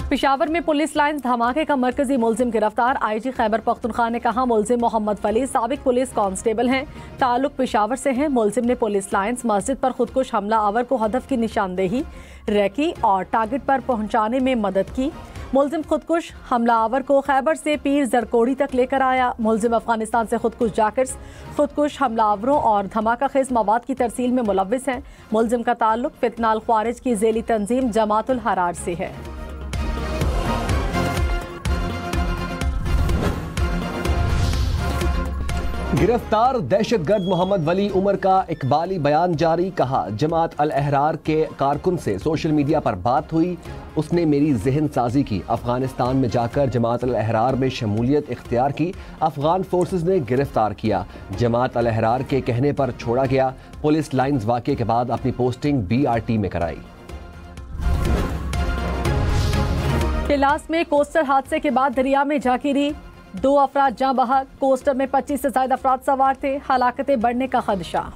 पेशावर में police line धमाके का मरकजी मुलजिम गिरफ्तार। IG खैबर पख्तूनख्वा ने कहा मुलजिम मोहम्मद वली साबिक पुलिस कांस्टेबल हैं, ताल्लुक पेशावर से है। मुलजिम ने पुलिस लाइन्स मस्जिद पर खुदकुश हमला आवर को हदफ की निशानदेही, रैकी और टारगेट पर पहुंचाने में मदद की। मुलजिम खुदकुश हमला आवर को खैबर से पीर जरकोड़ी तक लेकर आया। मुलजिम अफगानिस्तान से खुदकुश जैकेट्स, खुदकुश हमलावरों और धमाका खेज मवाद की तरसील में मुलव्विस हैं। मुलजिम का ताल्लुक फितनाल ख्वारिज की जेली तंजीम जमातुल हरार से है। गिरफ्तार दहशतगर्द मोहम्मद वली उमर का इकबाली बयान जारी। कहा जमात अल अहरार के कारकुन से सोशल मीडिया पर बात हुई, उसने मेरी जहन साजी की। अफगानिस्तान में जाकर जमात अल अहरार में शमूलियत इख्तियार की। अफगान फोर्सेस ने गिरफ्तार किया। जमात अल अहरार के कहने पर छोड़ा गया। पुलिस लाइन्स वाक़े के बाद अपनी पोस्टिंग BRT में कराई। पिलास में कोस्टर हादसे के बाद दरिया में जा गिरी, 2 अफराद जाँ बहक। कोस्टर में 25 से ज्यादा अफराद सवार थे। हलाकतें बढ़ने का खदशा।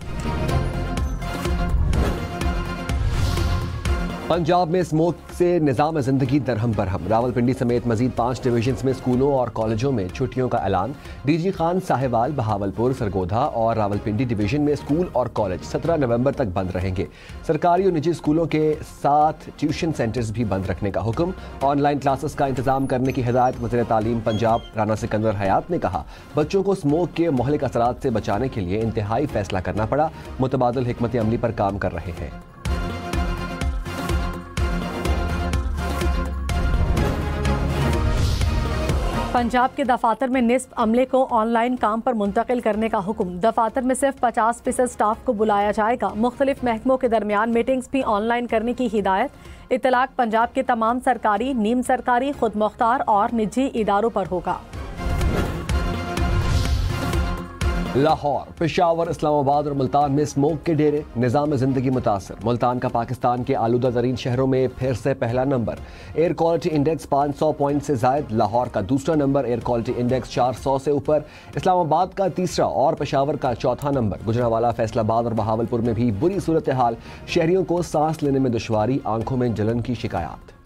पंजाब में स्मोक से निज़ाम ज़िंदगी दरहम बरहम। रावलपिंडी समेत मजीद 5 डिवीजन्स में स्कूलों और कॉलेजों में छुट्टियों का ऐलान। DG खान साहिवाल, बहावलपुर, सरगोधा और रावलपिंडी डिवीजन में स्कूल और कॉलेज 17 नवंबर तक बंद रहेंगे। सरकारी और निजी स्कूलों के साथ ट्यूशन सेंटर्स भी बंद रखने का हुक्म। ऑनलाइन क्लासेस का इंतजाम करने की हिदायत। वज़ीर तालीम पंजाब राना सिकंदर हयात ने कहा बच्चों को स्मोक के मुहलिक असरात से बचाने के लिए इंतहाई फैसला करना पड़ा। मुतबादिल हिकमत अमली पर काम कर रहे हैं। पंजाब के दफातर में निस्फ अमले को ऑनलाइन काम पर मुंतकिल करने का हुक्म। दफातर में सिर्फ 50% स्टाफ को बुलाया जाएगा। मुख्तलिफ महकमों के दरमियान मीटिंग्स भी ऑनलाइन करने की हिदायत। इतलाक पंजाब के तमाम सरकारी, नीम सरकारी, खुद मुख्तार और निजी इदारों पर होगा। लाहौर, पेशावर, इस्लामाबाद और मुल्तान में स्मोक के डेरे। निज़ाम ज़िंदगी मुतासर। मुल्तान का पाकिस्तान के आलूदा तरीन शहरों में फिर से पहला number. Air quality index 500 point से जायद। लाहौर का दूसरा नंबर। एयर क्वालिटी इंडेक्स 400 से ऊपर। इस्लामाबाद का तीसरा और पेशावर का चौथा नंबर। गुजरांवाला, फैसलाबाद और बहावलपुर में भी बुरी सूरत हाल। शहरियों को सांस लेने में दुश्वारी, आंखों में जलन की शिकायत।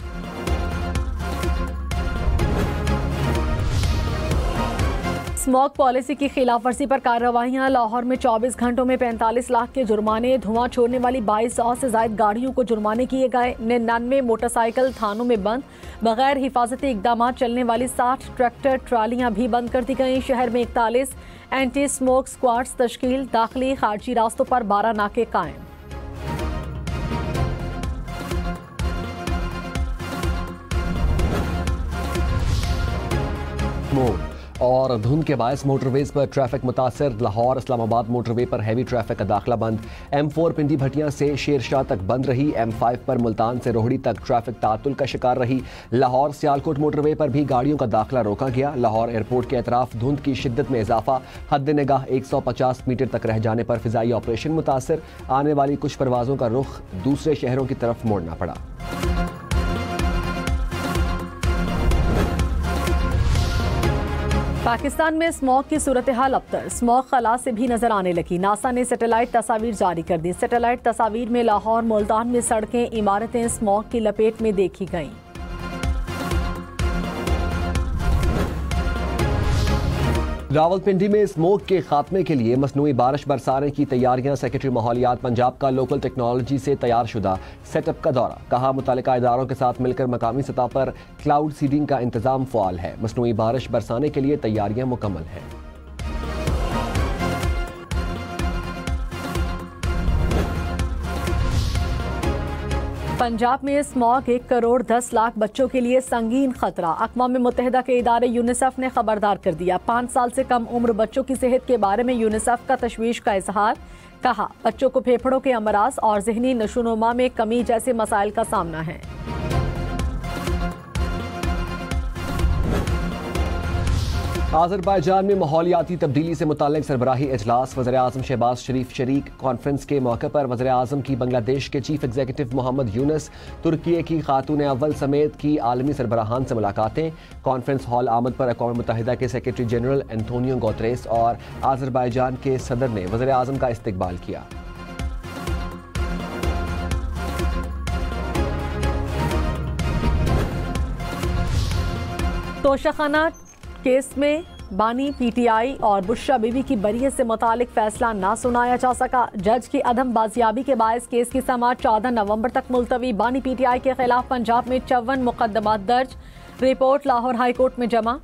स्मोक पॉलिसी की खिलाफ वर्जी पर कार्रवाइयां। लाहौर में 24 घंटों में 45 लाख के जुर्माने। धुआं छोड़ने वाली 2200 से ज्यादा गाड़ियों को जुर्माने किए गए। 99 मोटरसाइकिल थानों में बंद। बगैर हिफाजती इकदाम चलने वाली 60 ट्रैक्टर ट्रालियां भी बंद कर दी गई। शहर में 41 एंटी स्मोक स्क्वाड्स तश्कील। दाखिली खारजी रास्तों पर 12 नाके कायम। और धुंध के बायस मोटरवेज पर ट्रैफिक मुतासर। लाहौर इस्लामाबाद मोटरवे पर हैवी ट्रैफिक का दाखिला बंद। M4 पिंडी भटियां से शेरशाह तक बंद रही। M5 पर मुल्तान से रोहड़ी तक ट्रैफिक तातुल का शिकार रही। लाहौर सियालकोट मोटरवे पर भी गाड़ियों का दाखिला रोका गया। लाहौर एयरपोर्ट के अतराफ धुंध की शिद्दत में इजाफा। हद निगाह 150 मीटर तक रह जाने पर फिजाई ऑपरेशन मुतासर। आने वाली कुछ परवाजों का रुख दूसरे शहरों की तरफ मोड़ना पड़ा। पाकिस्तान में स्मॉग की सूरत हाल अबतर। स्मॉग खला से भी नजर आने लगी। नासा ने सैटेलाइट तस्वीर जारी कर दी। सैटेलाइट तस्वीर में लाहौर, मुल्तान में सड़कें, इमारतें स्मॉग की लपेट में देखी गईं। रावलपिंडी में स्मोक के खात्मे के लिए मसनूई बारिश बरसाने की तैयारियां। सेक्रेटरी माहौलियात पंजाब का लोकल टेक्नोलॉजी से तैयार शुदा सेटअप का दौरा। कहा मुतालिका इदारों के साथ मिलकर मकामी सतह पर क्लाउड सीडिंग का इंतजाम फ़ाल है। मसनूई बारिश बरसाने के लिए तैयारियां मुकम्मल हैं। पंजाब में स्मॉग 1 करोड़ 10 लाख बच्चों के लिए संगीन खतरा। अक़वाम मुत्तहिदा के इदारे यूनिसेफ ने खबरदार कर दिया। 5 साल से कम उम्र बच्चों की सेहत के बारे में यूनिसेफ का तशवीश का इजहार। कहा बच्चों को फेफड़ों के अमराज और जहनी नशोनुमा में कमी जैसे मसाइल का सामना है। आज़रबाईजान में माहौलियाती तब्दीली से मुताल्लिक सरबराही इजलास। वज़ीर-ए-आज़म शहबाज शरीफ शरीक। कॉन्फ्रेंस के मौके पर वज़ीर-ए-आज़म की बांग्लादेश के चीफ एग्जीक्यूटिव मोहम्मद यूनुस, तुर्की की खातून अव्वल समेत की आलमी सरबराहान से मुलाकातें। कॉन्फ्रेंस हॉल आमद पर अक़वाम मुत्तहिदा के सेक्रेटरी जनरल एंटोनियो गुतेरेस और आज़रबाईजान के सदर ने वज़ीर-ए-आज़म का इस्तकबाल किया। तोशाखाना केस में बानी पीटीआई और बुशरा बीवी की बरीयत से मुतालिक फैसला ना सुनाया जा सका। जज की अदम बाजियाबी के बायस केस की समाअत 14 नवंबर तक मुलतवी। बानी पीटीआई के खिलाफ पंजाब में 54 मुकदमात दर्ज। रिपोर्ट लाहौर हाई कोर्ट में जमा।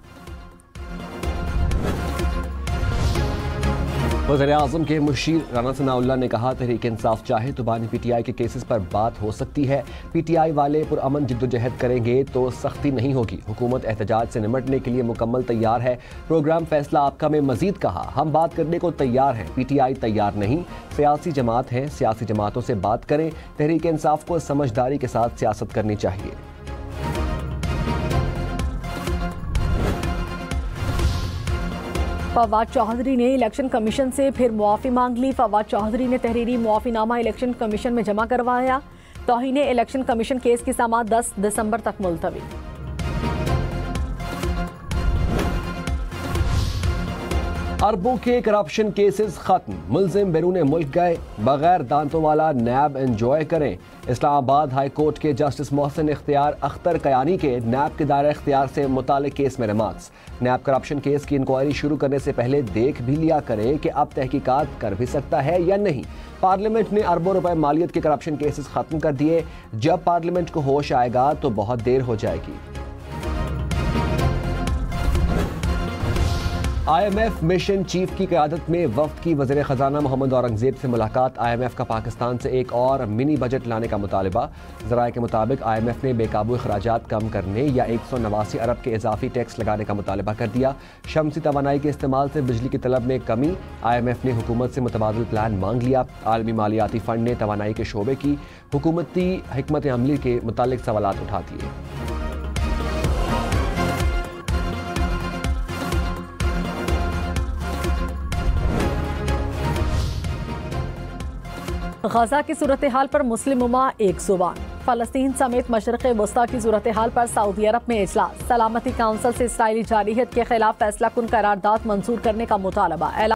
वज़ीर-ए-आज़म के मुशीर राना सनाउल्लाह ने कहा, तहरीक इंसाफ चाहे तो बानी पीटीआई के केसेस पर बात हो सकती है। पीटीआई वाले पुरअमन जिद्दोजहद करेंगे तो सख्ती नहीं होगी। हुकूमत एहतजाज से निमटने के लिए मुकम्मल तैयार है। प्रोग्राम फैसला आपका में मजीद कहा, हम बात करने को तैयार हैं, पीटीआई तैयार नहीं। सियासी जमात हैं, सियासी जमातों से बात करें। तहरीक इंसाफ को समझदारी के साथ सियासत करनी चाहिए। फवाद चौधरी ने इलेक्शन कमीशन से फिर मुआफ़ी मांग ली। फवाद चौधरी ने तहरीरी मुआफ़ीनामा इलेक्शन कमीशन में जमा करवाया। तौहीन इलेक्शन कमीशन केस की समाअत 10 दिसंबर तक मुलतवी। अरबों के करप्शन केसेस खत्म, मुलजिम बैरून मुल्क गए, बगैर दांतों वाला नैब एंजॉय करें। इस्लामाबाद हाई कोर्ट के जस्टिस मोहसिन इख्तियार अख्तर कयानी के नैब के दायरा इख्तियार से मुतालिक केस में रिमार्क्स। नैब करप्शन केस की इंक्वायरी शुरू करने से पहले देख भी लिया करें कि अब तहकीकात कर भी सकता है या नहीं। पार्लियामेंट ने अरबों रुपए मालियत के करप्शन केसेस खत्म कर दिए। जब पार्लियामेंट को होश आएगा तो बहुत देर हो जाएगी। IMF मिशन चीफ की क़यादत में वफ्द की वज़ीर ख़जाना मोहम्मद औरंगज़ेब से मुलाकात। IMF का पाकिस्तान से एक और मिनी बजट लाने का मुतालबा। ज़राए के मुताबिक IMF ने बेकाबू अखराजात कम करने या 189 अरब के इजाफी टैक्स लगाने का मुतालबा कर दिया। शमसी तवानाई के इस्तेमाल से बिजली की तलब में कमी। IMF ने हुकूमत से मुतबादिल प्लान मांग लिया। आलमी मालियाती फ़ंड ने तवानाई के शोबे की हुकूमती हिकमत अमली के मुतालिक सवालात उठा दिए। गजा की सूरत हाल पर मुस्लिम उम्मा एक जुबान। फ़लस्तीन समेत मशरक़ वस्ता की सूरत हाल पर सऊदी अरब में इजलास। सलामती काउंसिल से इसराइली जारहियत के खिलाफ फैसला कुन करारदाद मंजूर करने का मुतालबा।